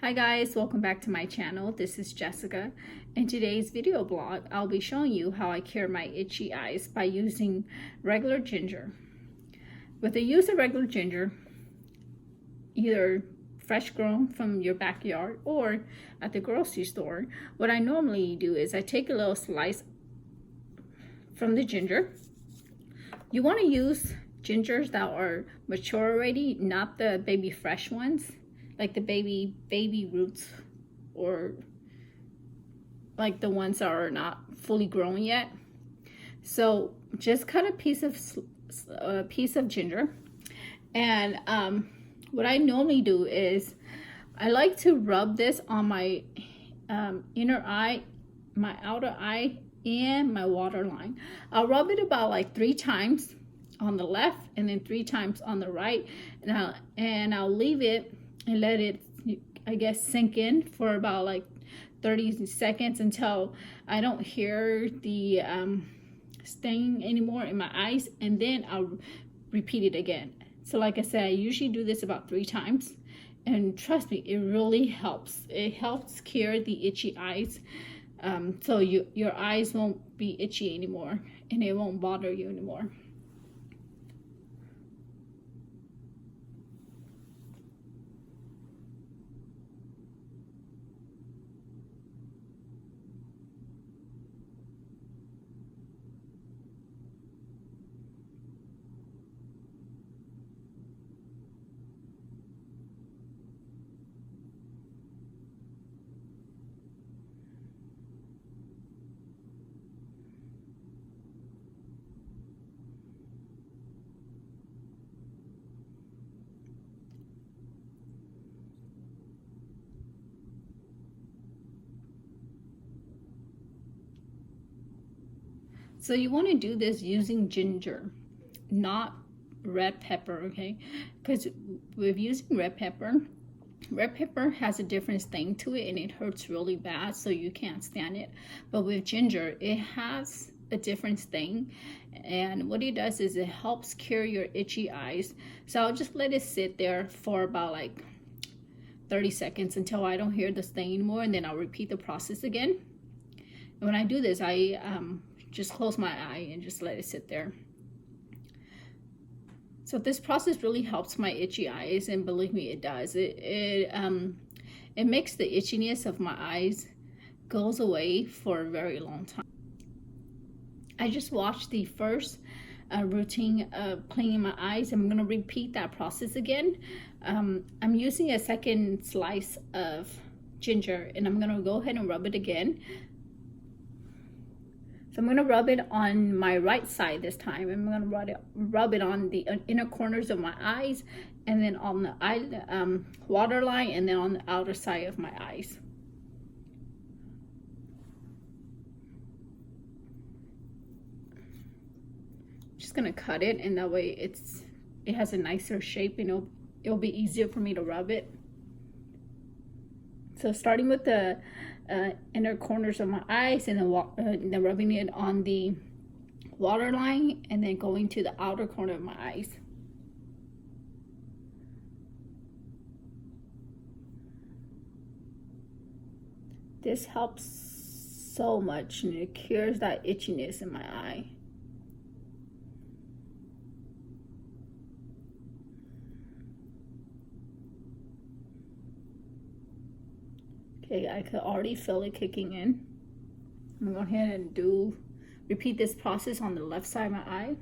Hi guys, welcome back to my channel. This is Jessica. In today's video blog, I'll be showing you how I cure my itchy eyes by using regular ginger. With the use of regular ginger, either fresh grown from your backyard or at the grocery store, what I normally do is I take a little slice from the ginger. You want to use gingers that are mature already, not the baby fresh ones, like the baby roots, or like the ones that are not fully grown yet. So just cut a piece of ginger, and what I normally do is I like to rub this on my inner eye, my outer eye, and my waterline. I'll rub it about like 3 times on the left and then 3 times on the right, and I'll leave it and let it, I guess, sink in for about like 30 seconds until I don't hear the sting anymore in my eyes, and then I'll repeat it again. So like I said, I usually do this about 3 times, and trust me, it really helps. It helps cure the itchy eyes, so your eyes won't be itchy anymore and it won't bother you anymore. So you want to do this using ginger, not red pepper, okay? Because with using red pepper has a different sting to it and it hurts really bad, so you can't stand it. But with ginger, it has a different sting, and what it does is it helps cure your itchy eyes. So I'll just let it sit there for about like 30 seconds until I don't hear the sting anymore, and then I'll repeat the process again. And when I do this, I just close my eye and just let it sit there. So this process really helps my itchy eyes, and believe me, it does. It makes the itchiness of my eyes goes away for a very long time. I just watched the first routine of cleaning my eyes. I'm going to repeat that process again. I'm using a second slice of ginger, and I'm going to go ahead and rub it again. So I'm going to rub it on my right side this time. I'm going to rub it on the inner corners of my eyes, and then on the eye waterline, and then on the outer side of my eyes. Just going to cut it, and that way it has a nicer shape, and it'll be easier for me to rub it. So starting with the inner corners of my eyes, and then rubbing it on the waterline, and then going to the outer corner of my eyes. This helps so much, and it cures that itchiness in my eye. Okay, I could already feel it kicking in. I'm going to go ahead and repeat this process on the left side of my eye.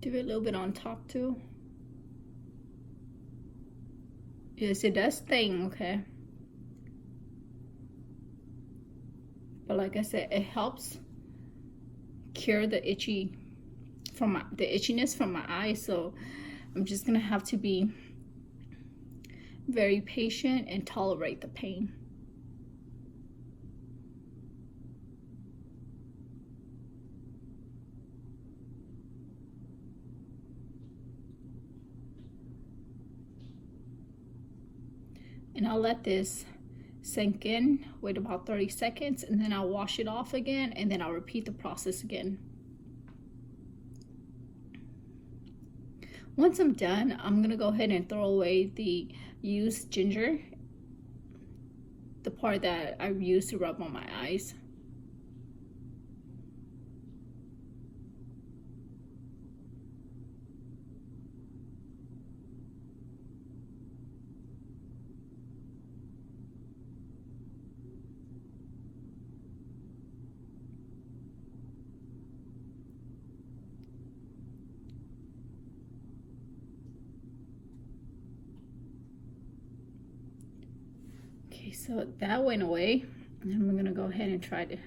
Do it a little bit on top too. Yes, it does sting, okay? But like I said, it helps cure the itchy from the itchiness from my eyes. So I'm just gonna have to be very patient and tolerate the pain. And I'll let this sink in, wait about 30 seconds, and then I'll wash it off again, and then I'll repeat the process again. Once I'm done, I'm gonna go ahead and throw away the used ginger, the part that I used to rub on my eyes. Okay, so that went away, and I'm gonna go ahead and try to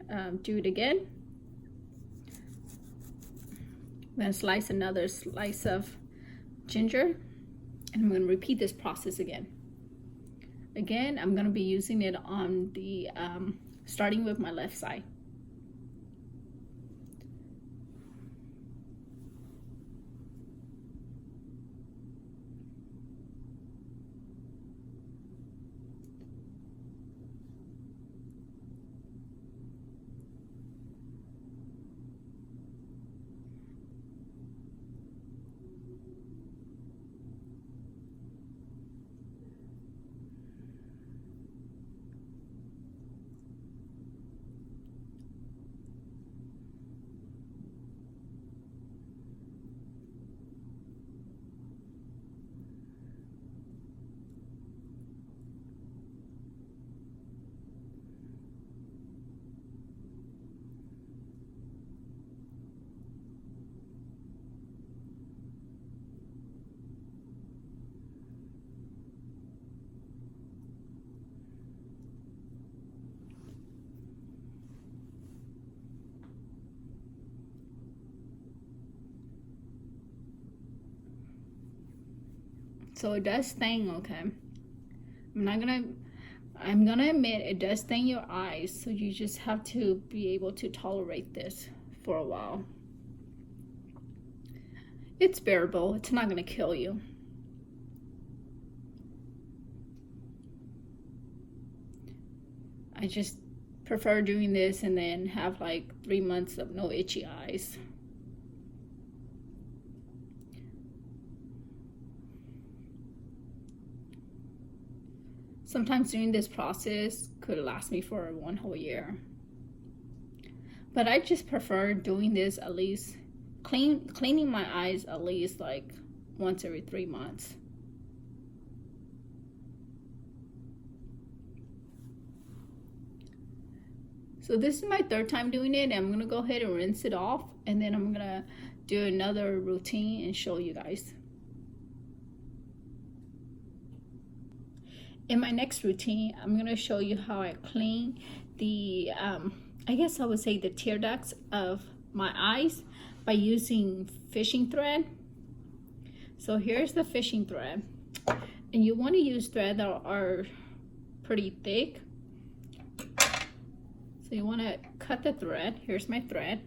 do it again. I'm gonna slice another slice of ginger, and I'm gonna repeat this process again. Again, I'm gonna be using it on the, starting with my left side. So it does sting, okay? I'm gonna admit it does sting your eyes, so you just have to be able to tolerate this for a while. It's bearable, it's not gonna kill you. I just prefer doing this and then have like 3 months of no itchy eyes. Sometimes doing this process could last me for 1 whole year. But I just prefer doing this at least, cleaning my eyes at least like once every 3 months. So this is my 3rd time doing it, and I'm gonna go ahead and rinse it off, and then I'm gonna do another routine and show you guys. In my next routine, I'm going to show you how I clean the, I guess I would say the tear ducts of my eyes by using fishing thread. So here's the fishing thread. And you want to use thread that are pretty thick. So you want to cut the thread. Here's my thread.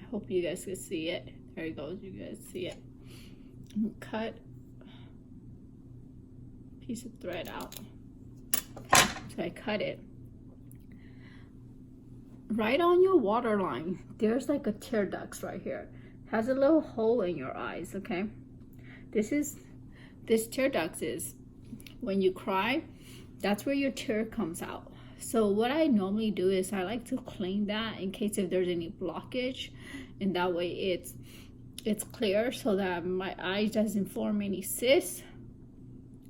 I hope you guys can see it. There it goes. You guys see it. And cut a piece of thread out. So I cut it. Right on your water line, there's like a tear ducts right here. It has a little hole in your eyes, okay? This tear ducts is when you cry, that's where your tear comes out. So what I normally do is I like to clean that in case if there's any blockage, and that way it's clear so that my eye doesn't form any cysts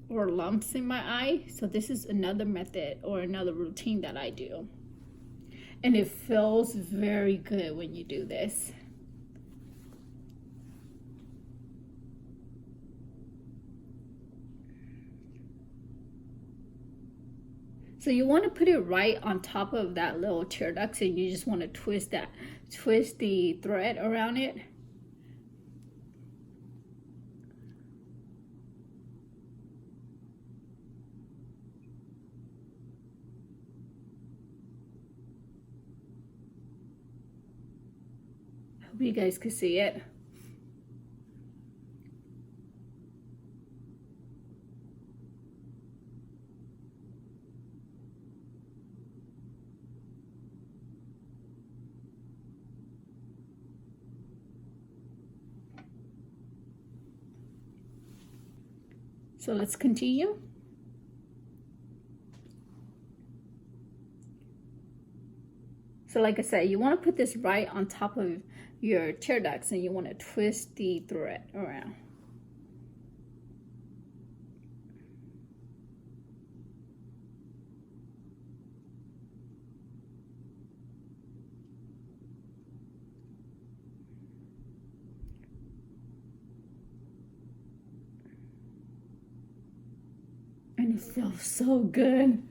or lumps in my eye. So this is another method or another routine that I do, and it feels very good when you do this. So you want to put it right on top of that little tear duct, and you just want to twist the thread around it Hope you guys can see it. So let's continue. So like I said, you want to put this right on top of your tear ducts, and you want to twist the thread around. And it feels so good.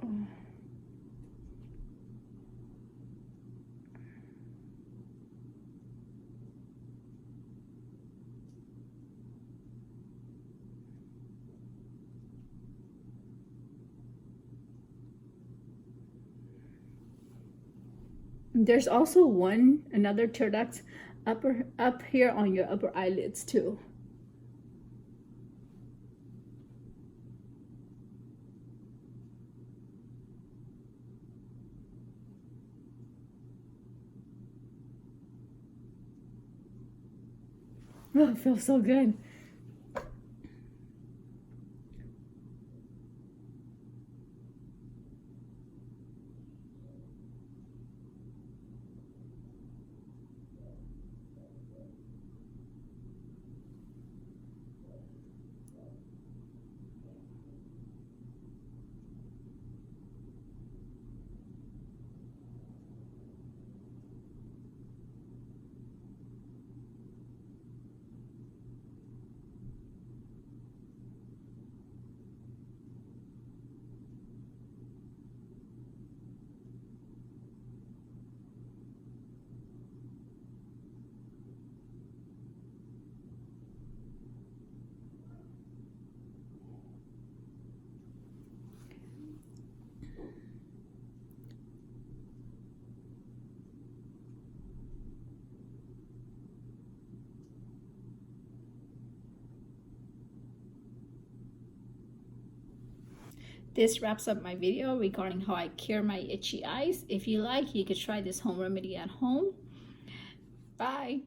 Oh. There's also another tear duct up here on your upper eyelids too. Oh, it feels so good. This wraps up my video regarding how I cure my itchy eyes. If you like, you could try this home remedy at home. Bye.